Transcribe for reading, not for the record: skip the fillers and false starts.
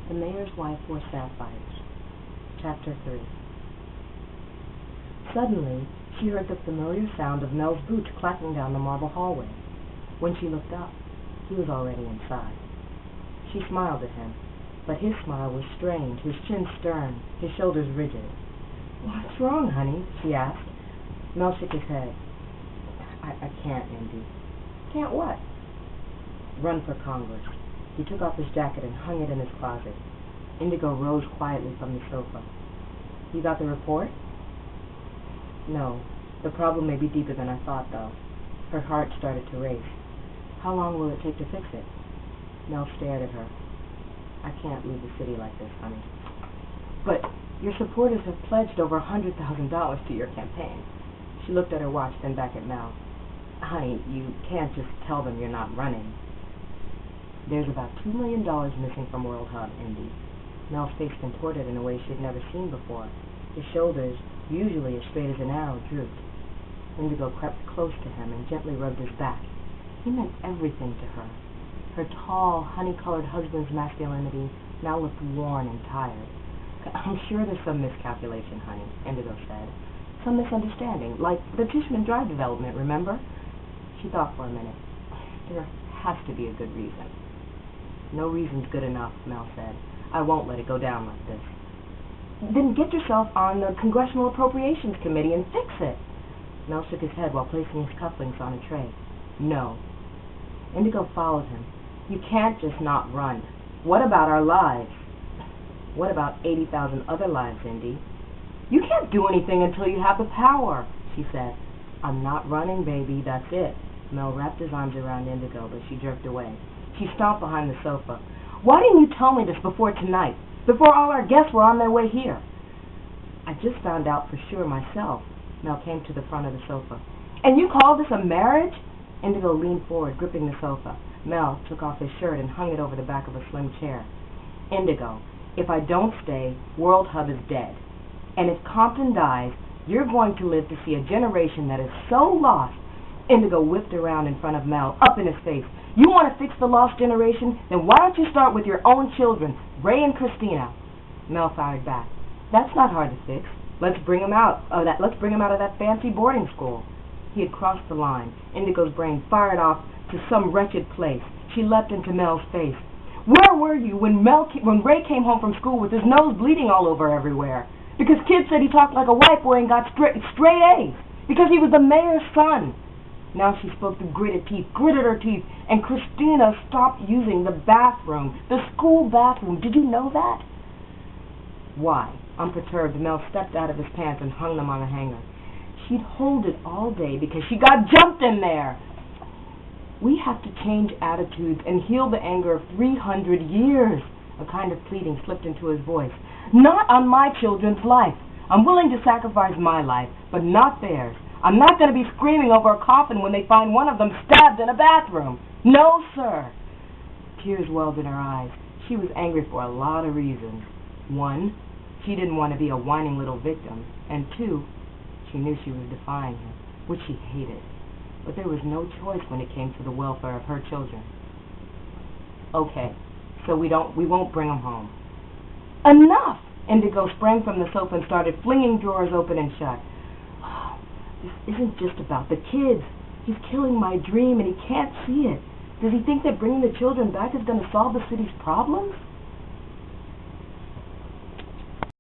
The Mayor's Wife Wore Sapphires. Chapter 3. Suddenly, she heard the familiar sound of Mel's boots clacking down the marble hallway. When she looked up, he was already inside. She smiled at him, but his smile was strained, his chin stern, his shoulders rigid. "What's wrong, honey?" she asked. Mel shook his head. I can't, Indy." "Can't what?" "Run for Congress." He took off his jacket and hung it in his closet. Indigo rose quietly from the sofa. "You got the report?" "No. The problem may be deeper than I thought, though." Her heart started to race. "How long will it take to fix it?" Mel stared at her. "I can't leave the city like this, honey." "But your supporters have pledged over $100,000 to your campaign." She looked at her watch, then back at Mel. "Honey, you can't just tell them you're not running." "There's about $2 million missing from World Hub, Indy." Mel's face contorted in a way she had never seen before. His shoulders, usually as straight as an arrow, drooped. Indigo crept close to him and gently rubbed his back. He meant everything to her. Her tall, honey-colored husband's masculinity now looked worn and tired. "I'm sure there's some miscalculation, honey," Indigo said. "Some misunderstanding, like the Tishman Drive development, remember?" She thought for a minute. "There has to be a good reason." "No reason's good enough," Mel said. "I won't let it go down like this." "Then get yourself on the Congressional Appropriations Committee and fix it." Mel shook his head while placing his cufflinks on a tray. "No." Indigo followed him. "You can't just not run. What about our lives?" "What about 80,000 other lives, Indy?" "You can't do anything until you have the power," she said. "I'm not running, baby, that's it." Mel wrapped his arms around Indigo, but she jerked away. She stomped behind the sofa. "Why didn't you tell me this before tonight? Before all our guests were on their way here?" "I just found out for sure myself." Mel came to the front of the sofa. "And you call this a marriage?" Indigo leaned forward, gripping the sofa. Mel took off his shirt and hung it over the back of a slim chair. "Indigo, if I don't stay, World Hub is dead. And if Compton dies, you're going to live to see a generation that is so lost." Indigo whipped around in front of Mel, up in his face. "You want to fix the lost generation? Then why don't you start with your own children, Ray and Christina?" Mel fired back. "That's not hard to fix. Let's bring him out of that fancy boarding school." He had crossed the line. Indigo's brain fired off to some wretched place. She leapt into Mel's face. "Where were you when Ray came home from school with his nose bleeding all over everywhere? Because kids said he talked like a white boy and got straight A's. Because he was the mayor's son." Now she spoke through gritted her teeth, "And Christina stopped using the bathroom, the school bathroom. Did you know that?" "Why?" Unperturbed, Mel stepped out of his pants and hung them on a hanger. "She'd hold it all day because she got jumped in there." "We have to change attitudes and heal the anger of 300 years. A kind of pleading slipped into his voice. "Not on my children's life. I'm willing to sacrifice my life, but not theirs. I'm not going to be screaming over a coffin when they find one of them stabbed in a bathroom. No, sir." Tears welled in her eyes. She was angry for a lot of reasons. One, she didn't want to be a whining little victim. And two, she knew she was defying him, which she hated. But there was no choice when it came to the welfare of her children. "Okay, so we won't bring them home." "Enough!" Indigo sprang from the sofa and started flinging drawers open and shut. "This isn't just about the kids. He's killing my dream and he can't see it. Does he think that bringing the children back is going to solve the city's problems?"